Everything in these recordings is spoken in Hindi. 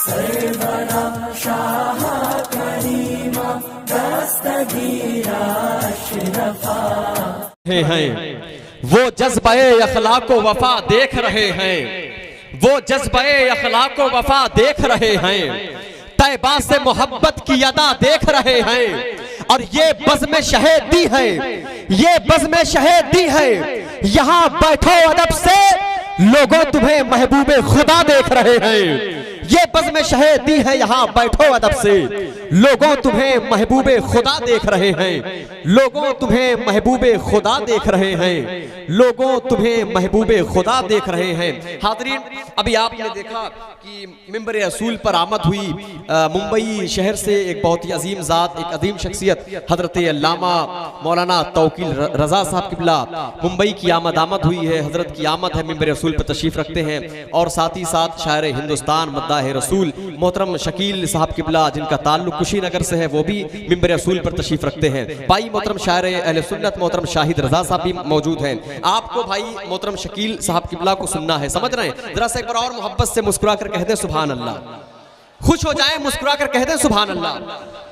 सरवरा शाह करीमा दस्तगीरा अशरफा हैं वो जज्बे अखलाक व वफा देख रहे हैं, वो जज्बे अखलाक व वफा देख रहे हैं, तैबा से मोहब्बत की अदा देख रहे हैं। और ये बज़्म शहीदी है, ये बज़्म शहीदी है, यहाँ बैठो अदब से लोगों तुम्हें महबूबे खुदा देख रहे हैं। ये बज़्म शहीदी है, यहाँ बैठो अदब से लोगों तुम्हें महबूबे खुदा देख रहे हैं, लोगों तुम्हें महबूबे खुदा देख रहे हैं, लोगों तुम्हें महबूबे खुदा देख रहे हैं। हाज़रीन, अभी आपने देखा कि मिंबर रसूल पर आमद हुई मुंबई शहर से एक बहुत ही अजीम ज़ात, एक अजीम शख्सियत हज़रत अल्लामा मौलाना तौकील रज़ा साहब किबला मुंबई की आमद हुई है। हज़रत की आमद है, मिंबर रसूल पर तशरीफ़ रखते हैं। और साथ ही साथ शायर हिंदुस्तान मद्दाह रसूल मोहतरम शकील साहब किबला, जिनका ताल्लुक कुशीनगर से है, वो भी मिंबर रसूल पर तशरीफ़ रखते हैं। भाई मोहतरम शायर अहले सुन्नत मोहतरम शाहिद रज़ा साहब भी मौजूद हैं। आपको भाई मोहतरम शकील साहब किबला को सुनना है, समझ रहे हैं? जरा से एक बार और मोहब्बत से मुस्कुरा कर कह दे सुभान अल्लाह। खुश हो जाए, मुस्कुरा कर कह दे सुभान अल्लाह।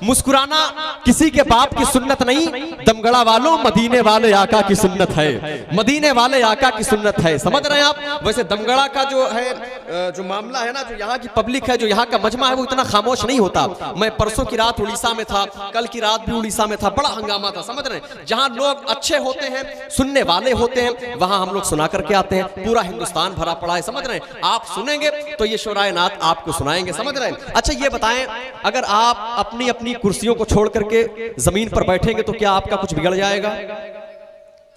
मुस्कुराना किसी के बाप की सुन्नत नहीं, दमगड़ा वालों मदीने वाले आका की सुन्नत है, मदीने वाले आका की सुन्नत है। समझ रहे हैं आप? वैसे दमगड़ा का जो है जो मामला है ना, जो यहाँ की पब्लिक है, जो यहाँ का मजमा है, वो इतना खामोश नहीं होता। मैं परसों की रात उड़ीसा में था, कल की रात भी उड़ीसा में था, बड़ा हंगामा था। समझ रहे हैं? जहाँ लोग अच्छे होते हैं, सुनने वाले होते हैं, वहाँ हम लोग सुना करके आते हैं। पूरा हिंदुस्तान भरा पड़ा है, समझ रहे हैं? आप सुनेंगे तो ये शोराए नात आपको सुनाएंगे, समझ रहे हैं? अच्छा ये बताएं, अगर आप अपनी अपनी कुर्सियों को छोड़ करके जमीन पर बैठेंगे तो क्या आपका कुछ बिगड़ जाएगा?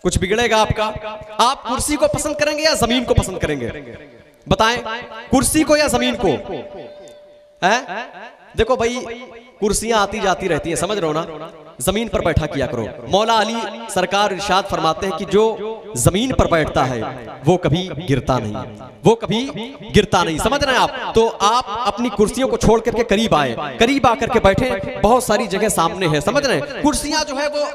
कुछ बिगड़ेगा आपका? आप कुर्सी को पसंद करेंगे या जमीन को पसंद करेंगे? बताएं, कुर्सी को या जमीन को? है? देखो भाई, कुर्सियां आती जाती रहती हैं, समझ रहे हो ना? जमीन पर बैठा किया करो। मौला अली सरकार इरशाद फरमाते हैं कि जो जमीन पर बैठता है वो कभी गिरता नहीं, वो कभी गिरता नहीं। समझ रहे हैं आप? तो आप अपनी कुर्सियों को छोड़ करके करीब आए, करीब आकर के बैठे। बहुत सारी जगह सामने है, समझ रहे हैं? कुर्सियां जो है वो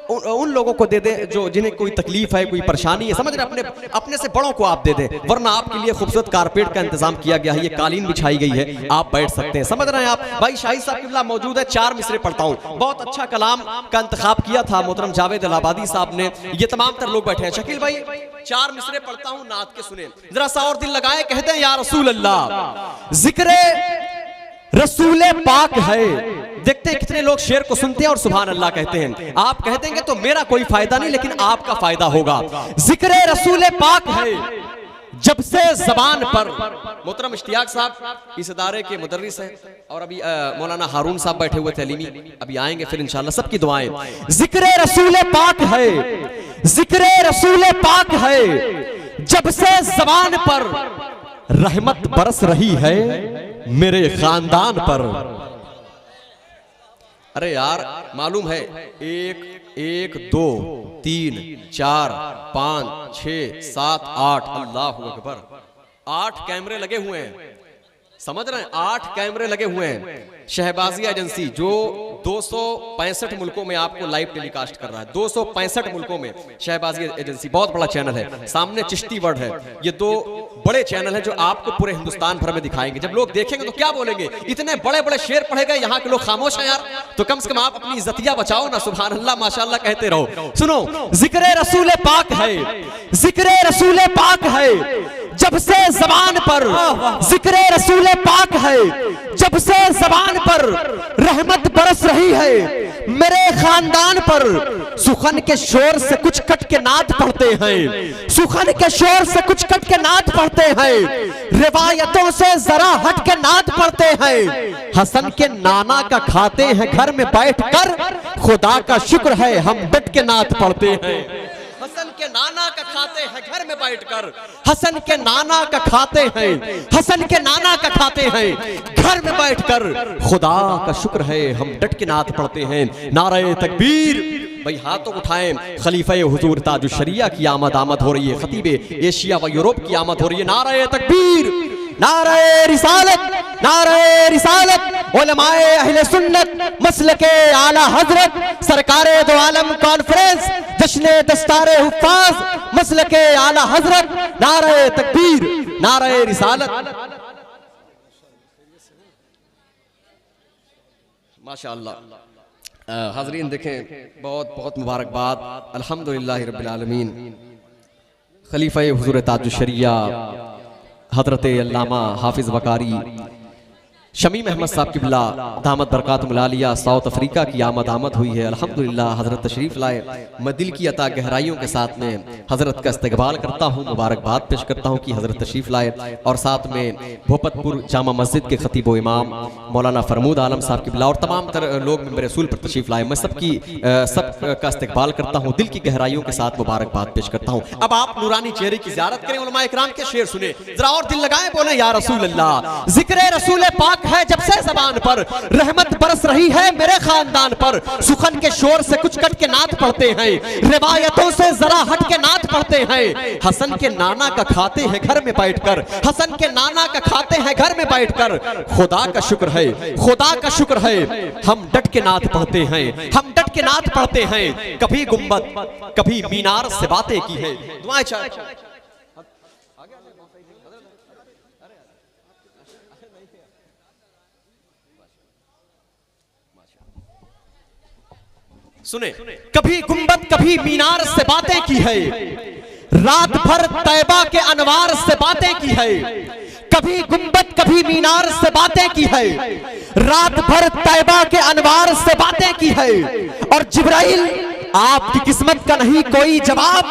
उन लोगों को दे दे जो जिन्हें कोई तकलीफ है, कोई परेशानी है, समझ रहे हैं? अपने से बड़ों को आप दे दे, वरना आपके लिए खूबसूरत कारपेट का इंतजाम किया गया है, ये कालीन बिछाई गई है, आप बैठ सकते हैं। समझ रहे हैं आप? भाई शाहिद साहब किबला मौजूद है, 4 मिसरे पढ़ता हूँ। बहुत अच्छा कलाम का इंतखाब किया था मोहतरम जावेद इलाहाबादी साहब ने। ये तमाम तर लोग बैठे हैं। शकील भाई 4 मिसरे पढ़ता हूँ, नात के सुने, जरा सा और दिल लगाए, कहते हैं या रसूल अल्लाह जिक्र रसूले पाक है। देखते हैं कितने लोग शेर को सुनते हैं और सुभान अल्लाह कहते हैं। आप कह देंगे तो मेरा कोई फायदा नहीं, लेकिन आपका फायदा होगा। जिक्र रसूले पाक है जब से जबान पर। मोहतरम इश्तियाक साहब इस इदारे के मुदर्रिस हैं, और अभी मौलाना हारून साहब बैठे हुए थे अलीमी, अभी आएंगे फिर इंशाल्लाह। सबकी दुआएं। जिक्र रसूले पाक है, जिक्र रसूले पाक है जब से जबान पर, रहमत बरस रही है मेरे खानदान पर। अरे यार मालूम है, 1 2 3 4 5 6 7 8, अल्लाहु अकबर, 8 कैमरे लगे हुए हैं। समझ रहे हैं? 8 कैमरे लगे हुए हैं। शहबाजिया एजेंसी जो 265 मुल्कों में आपको लाइव टेलीकास्ट कर रहा है, 265 मुल्कों में शहबाजिया एजेंसी, बहुत बड़ा चैनल है। सामने चिश्ती वर्ल्ड है, ये 2 बड़े चैनल हैं जो आपको पूरे हिंदुस्तान भर में दिखाएंगे। जब लोग देखेंगे तो क्या बोलेंगे, इतने बड़े बड़े शेर पढ़े गए, यहाँ के लोग खामोश हैं यार। तो कम से कम आप अपनी इज्जतिया बचाओ ना, सुभान अल्लाह माशाअल्लाह कहते रहो। सुनो, जिक्र रसूल पाक है, जिक्र रसूल पाक है जब से जबान पर, जिक्र रसूल पाक है जब से जबान पर, रहमत बरस रही है मेरे खानदान पर। सुखन के शोर से कुछ कट के नात पढ़ते हैं, सुखन के शोर से कुछ कट के नात पढ़ते हैं, रिवायतों से जरा हट के नात पढ़ते हैं। हसन के नाना का खाते हैं घर में बैठ कर, खुदा का शुक्र है हम डट के नात पढ़ते हैं। हसन के नाना का खाते हैं घर में बैठकर, हसन के नाना का खाते हैं, हसन के नाना का खाते हैं घर में बैठकर, खुदा का शुक्र है हम डट के नात पढ़ते हैं। नारे तकबीर, भाई हाथों उठाएं। खलीफे हुजूर ताजुश शरिया की आमद हो रही है, खतीबे एशिया व यूरोप की आमद हो रही है। नारे तकबीर, नारे रिसालत, नारे रिसालत, उलमाए अहले सुन्नत मसलके आला हजरत सरकारे दो आलम कॉन्फ्रेंस जश्ने दस्तारे हुफ्फाज मसलके आला हजरत। नारे तकबीर, नारे रिसालत। माशाअल्लाह। हाज़रीन देखें, बहुत बहुत मुबारकबाद, अल्हम्दुलिल्लाह रब्बिल आलमीन। खलीफा हुज़ूर ताजुश शरिया हज़रत अल्लामा हाफिज़ वकारी शमीम अहमद साहब किबला दामत बरकातुहुल आलिया साउथ अफ्रीका की आमद हुई है। अल्हम्दुलिल्लाह हज़रत तशरीफ़ लाए। मैं दिल की अता गहराइयों के साथ में हज़रत का इस्तकबाल करता हूँ, मुबारकबाद पेश करता हूँ कि हज़रत तशरीफ़ लाए। और साथ में भोपतपुर जामा मस्जिद के खतीब व इमाम मौलाना फरमूद आलम साहब किबला और तमाम लोग मेरे रसूल पर तशरीफ़ लाए। मैं सब का इस्तकबाल करता हूँ, दिल की गहराइयों के साथ मुबारकबाद पेश करता हूँ। अब आप नूरानी चेहरे की ज़ियारत करें, उलमा इकराम के शेर सुने, जरा और दिल लगाए, बोले या रसूल अल्लाह। जिक्र रसूल पाक है जब से ज़बान पर, रहमत बरस रही है मेरे खानदान पर। सुखन के शोर से कुछ कट के नात पढ़ते हैं, रिवायतों से जरा हट के नात पढ़ते हैं। हसन के नाना का खाते हैं घर में बैठकर, हसन के नाना का खाते हैं घर में बैठकर। खुदा का शुक्र है, खुदा का शुक्र है, हम डट के नात पढ़ते हैं, हम डट के नात पढ़ते हैं। कभी गुंबद कभी मीनार से बातें की है। दुआएं सुने, कभी गुंबद कभी मीनार से बातें की है, रात भर तैबा के अनवार से बातें की है। कभी गुंबद कभी मीनार से बातें की है, रात भर तैबा के अनवार से बातें की है। और जिब्राइल आपकी किस्मत का नहीं कोई जवाब,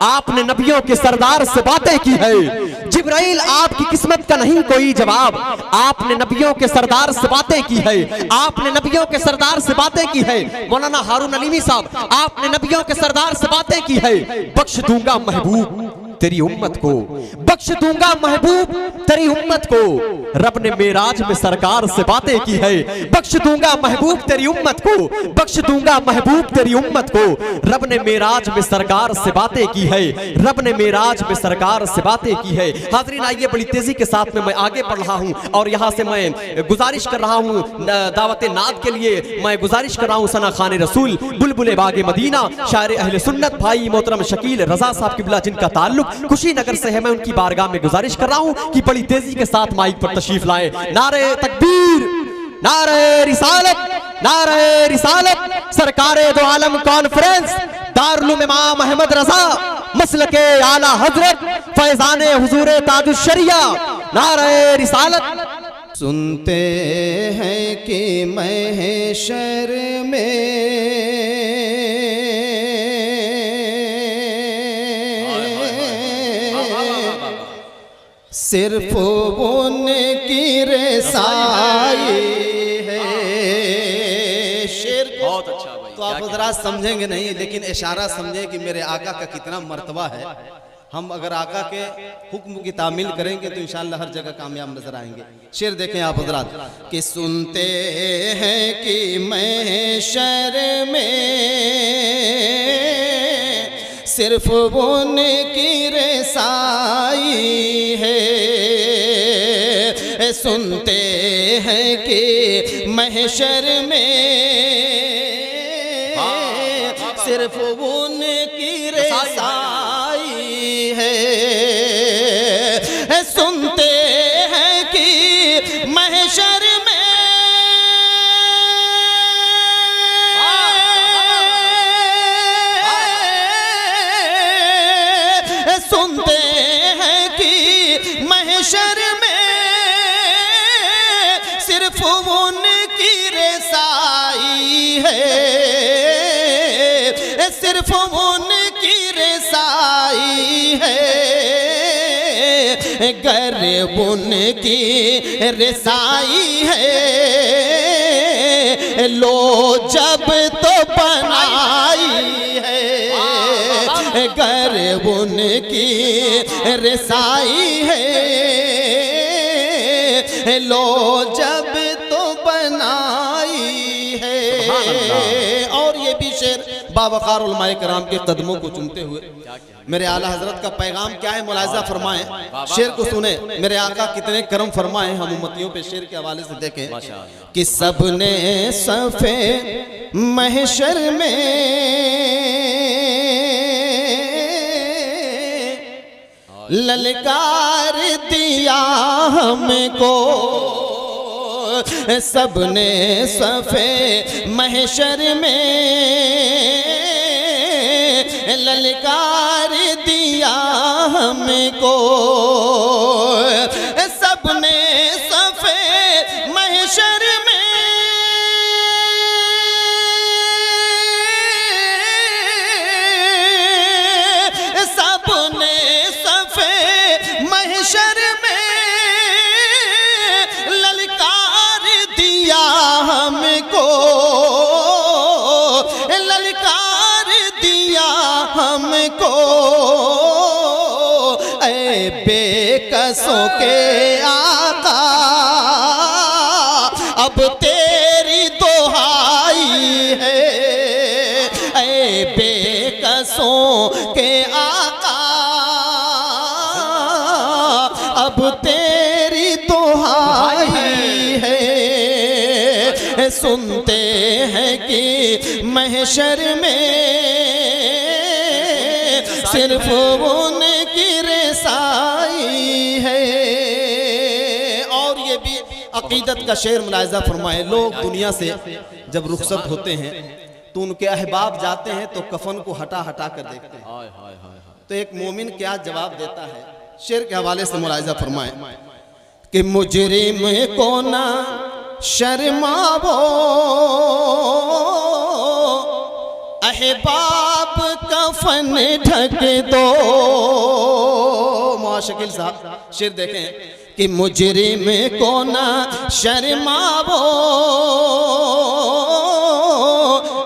आपने नबियों के सरदार से बातें की है। जिब्राइल आपकी किस्मत का नहीं कोई जवाब, आपने नबियों के सरदार से बातें की है, आपने नबियों के सरदार से बातें की है। मौलाना हारून अलीमी साहब, आपने नबियों के सरदार से बातें की है। बख्श दूंगा महबूब तेरी उम्मत को, बख्श दूंगा महबूब तेरी उम्मत को। रब ने मेराज में सरकार से बातें की है। बख्श दूंगा महबूब तेरी उम्मत को, बख्श दूंगा महबूब तेरी उम्मत को। रब ने मेराज में सरकार से बातें की है, रब ने मेराज में सरकार से बातें की है। हाज़रीन आइए, बड़ी तेजी के साथ में मैं आगे बढ़ रहा हूँ और यहाँ से मैं गुजारिश कर रहा हूँ, दावत नात के लिए मैं गुजारिश कर रहा हूँ सना खान रसूल बुलबुल बागे मदीना शायर अहले सुन्नत भाई मोहतरम शकील रजा साहब किबला, जिनका ताल्लुक कुशीनगर से है, मैं उनकी बारगाह में गुजारिश कर रहा हूँ कि बड़ी तेजी के साथ माइक पर तशरीफ लाए। नारे तकबीर, नारे रिसालत, नारे रिसालत। सरकारे दो आलम कॉन्फ्रेंस दारुल इमाम अहमद रजा मसलके आला हजरत फैजाने हुजूर ताजुश शरिया, नारे रिसालत। सुनते हैं कि महशर में सिर्फ उनकी रसाई है। शेर को बहुत अच्छा भाई, तो आप हज़रात समझेंगे नहीं, लेकिन इशारा समझे कि मेरे आका का कितना मर्तबा है। हम अगर आका के हुक्म की तामील करेंगे तो इंशाअल्लाह हर जगह कामयाब नजर आएंगे। शेर देखें आप हज़रात कि सुनते हैं कि महशर में सिर्फ उनकी रसाई है। सुनते हैं कि महशर में सिर्फ उनकी रसाई है। सुनते हैं कि महशर में सुनते हैं कि महशर में सिर्फ उनकी रसाई है। सिर्फ उनकी रसाई है। गर उनकी रसाई है। लो जब तो बनाई है। गर उनकी रसाई है। लो जब तो बनाई है। और ये भी शेर बावकार उलमाए कराम के कदमों को चुनते हुए मेरे आला हजरत का पैगाम क्या है मुलाहिजा फरमाएं। शेर को सुने, मेरे आका कितने करम फरमाए हम उम्मतियों पे। शेर के हवाले से देखें कि सबने सफ़े महशर में ललकार दिया हमको। सबने सफे महशर में ललकार दिया हमको, सबने सफे महशर में सबने सफे महशर में ललकार दिया हमको, ललकार दिया हमको। ऐ बेकसों के आका अब तेरी दुहाई है, ऐ बेकसों के आका अब तेरी दुहाई है। सुनते हैं कि महशर में सिर्फ उनकी रसाई है। और ये भी अकीदत का शेर मुलाहिजा फरमाए, लोग दुनिया से जब रुखसत होते हैं तो उनके अहबाब जाते हैं तो कफन को हटा हटा कर देखते हैं। तो एक मोमिन क्या जवाब देता है, शेर के हवाले से मुलाहिजा फरमाए कि मुजरिम को ना शर्मावो, अहबाब कफन ढक दो। शकील साहब शेर देखें कि मुजरिम को ना शर्मावो,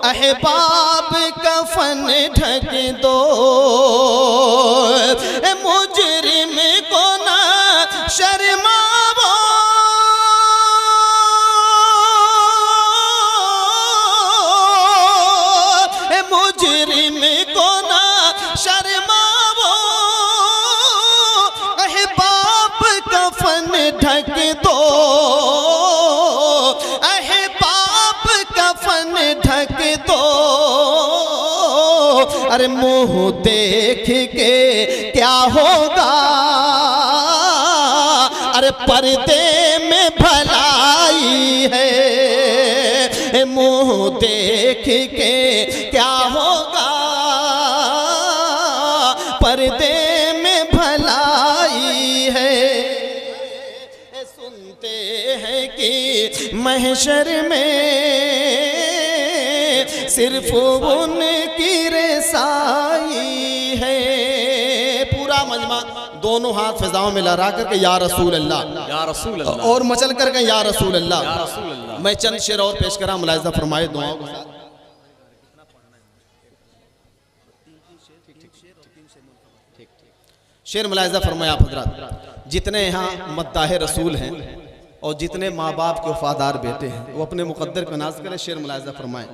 अहबाब कफन ढक दो। मुजरिम को ना शर्मावो, मुजरिम को ना शर्मावो, अहबाब कफन ढक दो, अहबाब कफन ढक दो। अरे मुँह देख के क्या होगा, अरे पर्दे में भलाई है। मुँह देख के क्या होगा, पर्दे में भलाई है। सुनते हैं कि महशर में सिर्फ उनकी रसाई है। पूरा मजमा दोनों हाथ फिजाओं में लहरा करके या रसूल अल्लाह, या रसूल अल्लाह, और मचल करके या रसूल अल्लाह। या रसूल अल्लाह। मैं चंद शेर और पेश करा, मुलाहिजा फरमाए दुआओं के साथ। शेर मुलाहिजा फरमाए आप हजरात, जितने यहाँ मद्दाह रसूल हैं और जितने माँ बाप के वफादार बेटे हैं वो अपने मुकद्दर को नाज करें। शेर मुलाहिजा फरमाए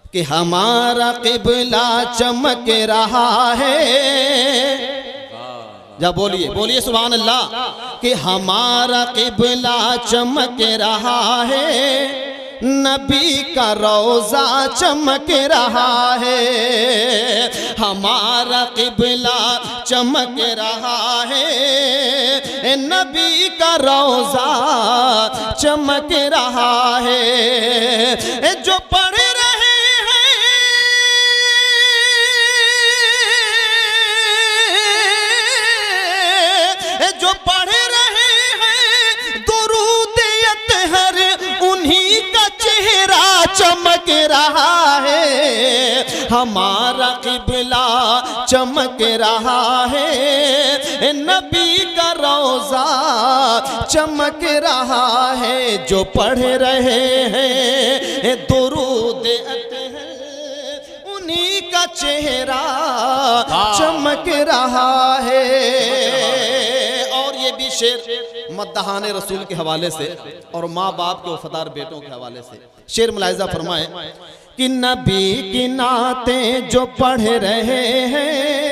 कि हमारा क़िबला चमक रहा है, जा बोलिए बोलिए सुभान अल्लाह, कि हमारा क़िबला चमक रहा है, नबी का रोज़ा चमक रहा है। हमारा क़िबला चमक रहा है, नबी का रोज़ा चमक रहा है। जो पढ़ रहे हैं जो पढ़ रहे हैं दुरूद अतहर, उन्हीं का चेहरा चमक रहा है। हमारा क़िबला चमक रहा है, नबी का रोज़ा चमक रहा है। जो पढ़ रहे हैं दुरूद अतहर, उन्हीं का चेहरा चमक रहा है। और ये भी शेर मद्दहान रसूल के हवाले से और माँ बाप के वफादार बेटों के हवाले से शेर मुलाहिजा फरमाए कि नबी की नातें जो पढ़ रहे हैं,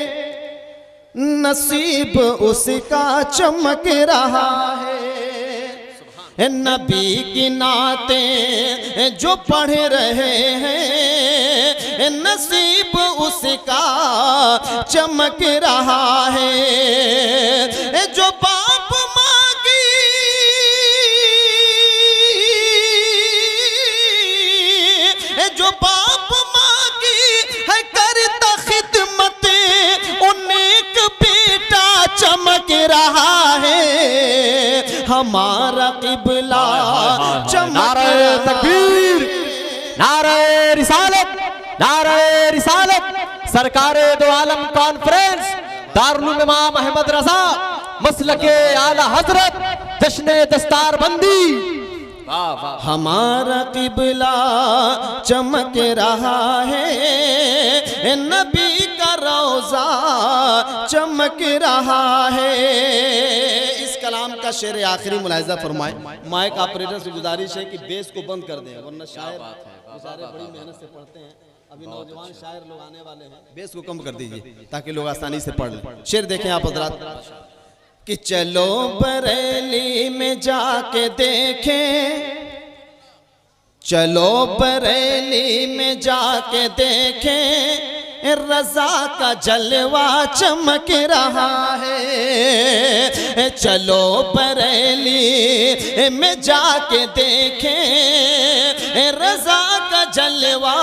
नसीब उसका चमक रहा है। नबी की नातें जो पढ़ रहे हैं, नसीब उसका चमक रहा है। जो बाप माँ की किबला चमक नारे तकबीर, नारे रिसालत, नारे रिसालत। सरकारे दो आलम कॉन्फ्रेंस, दारुल इमाम अहमद रजा, मसलके आला हजरत, जश्न दस्तारबंदी। वाह वाह। हमारा किबला चमक रहा है, नबी का रोजा चमक रहा है। इस कलाम का शेर आखिरी मुलाहिजा फरमाए। माइक ऑपरेटर से गुजारिश है कि बेस को बंद कर दें, वरना शायर बेचारे बड़ी मेहनत से पढ़ते हैं। अभी नौजवान शायर लोग आने वाले हैं, बेस को कम कर दीजिए ताकि लोग आसानी से पढ़ लें। शेर देखें आप हजरात कि चलो बरेली में जाके देखें, चलो बरेली में जाके देखें, रजा का जलवा चमक रहा है। चलो बरेली में जाके देखें, रजा का जलवा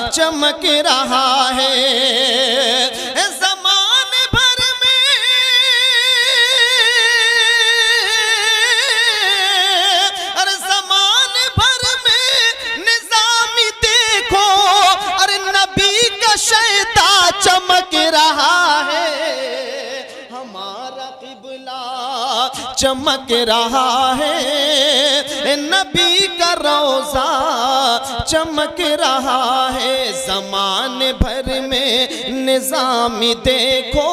चमक रहा है। ज़माने भर में अरे ज़माने भर में निज़ामी देखो, अरे नबी का शैता चमक रहा है। हमारा किबला चमक रहा है, नबी का रोजा चमक रहा है। ज़माने भर में निज़ामी देखो,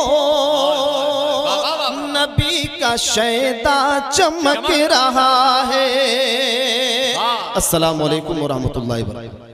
नबी का शैता चमक रहा है। अस्सलामु अलैकुम व रहमतुल्लाहि व बरकातहू।